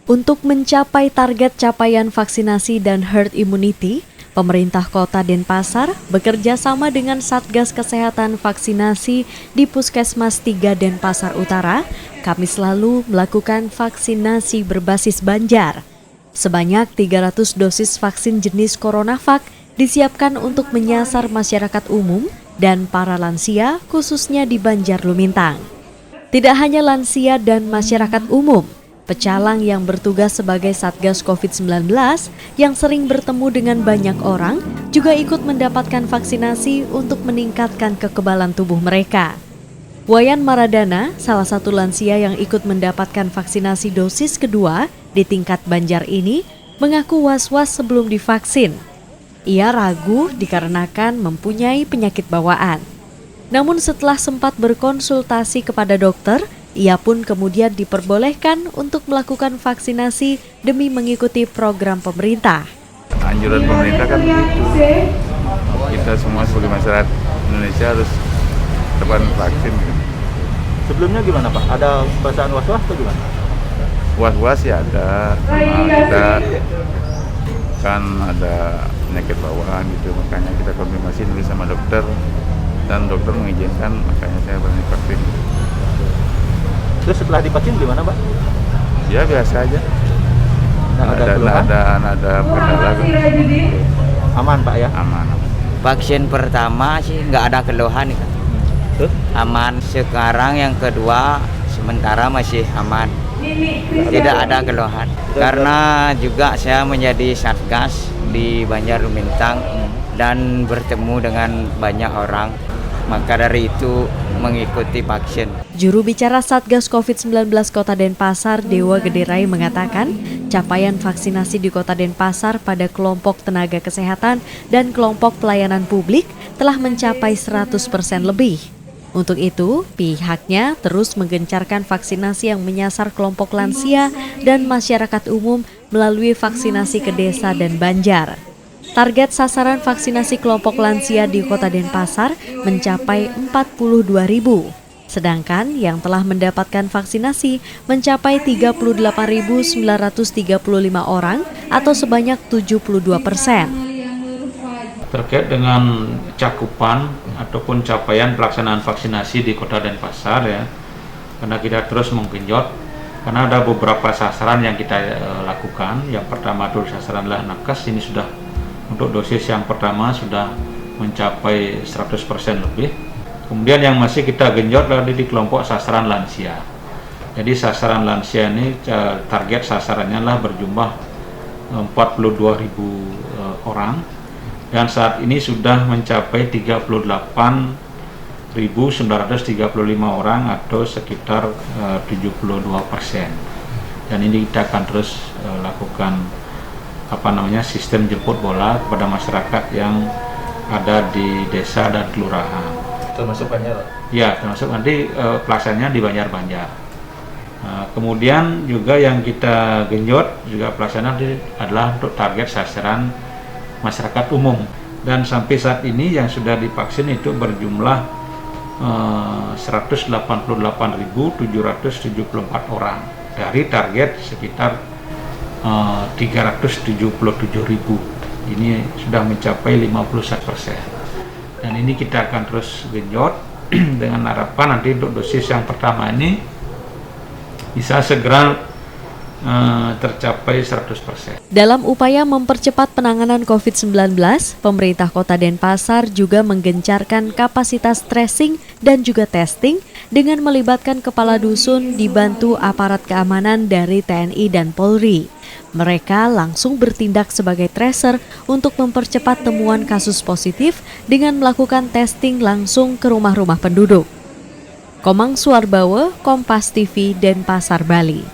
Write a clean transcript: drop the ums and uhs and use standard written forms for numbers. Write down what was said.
Untuk mencapai target capaian vaksinasi dan herd immunity, pemerintah Kota Denpasar bekerja sama dengan Satgas Kesehatan Vaksinasi di Puskesmas 3 Denpasar Utara, Kamis lalu melakukan vaksinasi berbasis Banjar. Sebanyak 300 dosis vaksin jenis CoronaVac disiapkan untuk menyasar masyarakat umum dan para lansia khususnya di Banjar Lumintang. Tidak hanya lansia dan masyarakat umum, pecalang yang bertugas sebagai Satgas COVID-19 yang sering bertemu dengan banyak orang juga ikut mendapatkan vaksinasi untuk meningkatkan kekebalan tubuh mereka. Wayan Maradana, salah satu lansia yang ikut mendapatkan vaksinasi dosis kedua di tingkat Banjar ini, mengaku was-was sebelum divaksin. Ia ragu dikarenakan mempunyai penyakit bawaan. Namun setelah sempat berkonsultasi kepada dokter, ia pun kemudian diperbolehkan untuk melakukan vaksinasi demi mengikuti program pemerintah. Anjuran pemerintah kan begitu. Kita semua sebagai masyarakat Indonesia harus dapat vaksin. Sebelumnya gimana Pak? Ada perasaan was-was atau gimana? Was-was ya ada. Kita kan ada penyakit bawaan gitu, makanya kita konfirmasi dulu sama dokter. Dan dokter mengizinkan, makanya saya berani vaksin. Terus setelah divaksin gimana Pak? Ya biasa aja. Ada kendala. Aman Pak ya? Aman. Vaksin pertama sih nggak ada keluhan kan. Aman. Sekarang yang kedua sementara masih aman. Tidak ada keluhan. Karena juga saya menjadi satgas di Banjar Lumintang dan bertemu dengan banyak orang. Maka dari itu mengikuti vaksin. Juru bicara Satgas COVID-19 Kota Denpasar, Dewa Gederai mengatakan, capaian vaksinasi di Kota Denpasar pada kelompok tenaga kesehatan dan kelompok pelayanan publik telah mencapai 100% lebih. Untuk itu, pihaknya terus menggencarkan vaksinasi yang menyasar kelompok lansia dan masyarakat umum melalui vaksinasi ke desa dan Banjar. Target sasaran vaksinasi kelompok lansia di Kota Denpasar mencapai 42.000, sedangkan yang telah mendapatkan vaksinasi mencapai 38.935 orang atau sebanyak 72%. Terkait dengan cakupan ataupun capaian pelaksanaan vaksinasi di Kota Denpasar ya, karena kita terus menggenjot, karena ada beberapa sasaran yang kita lakukan. Yang pertama itu sasaran adalah nakes, ini sudah untuk dosis yang pertama sudah mencapai 100% lebih. Kemudian yang masih kita genjot adalah di kelompok sasaran lansia. Jadi sasaran lansia ini target sasarannya adalah berjumlah 42.000 orang. Dan saat ini sudah mencapai 38.935 orang atau sekitar 72%. Dan ini kita akan terus lakukan sistem jemput bola kepada masyarakat yang ada di desa dan kelurahan. Termasuk Banjar? Ya, termasuk nanti pelaksanaannya di Banjar-Banjar. Kemudian juga yang kita genjot juga pelaksanaan adalah untuk target sasaran masyarakat umum. Dan sampai saat ini yang sudah divaksin itu berjumlah 188.774 orang dari target sekitar 377.000. Ini sudah mencapai 51%. Dan ini kita akan terus genjot dengan harapan nanti untuk dosis yang pertama ini bisa segera tercapai 100%. Dalam upaya mempercepat penanganan COVID-19, pemerintah Kota Denpasar juga menggencarkan kapasitas tracing dan juga testing dengan melibatkan kepala dusun dibantu aparat keamanan dari TNI dan Polri. Mereka langsung bertindak sebagai tracer untuk mempercepat temuan kasus positif dengan melakukan testing langsung ke rumah-rumah penduduk. Komang Suarbawa, Kompas TV, Denpasar, Bali.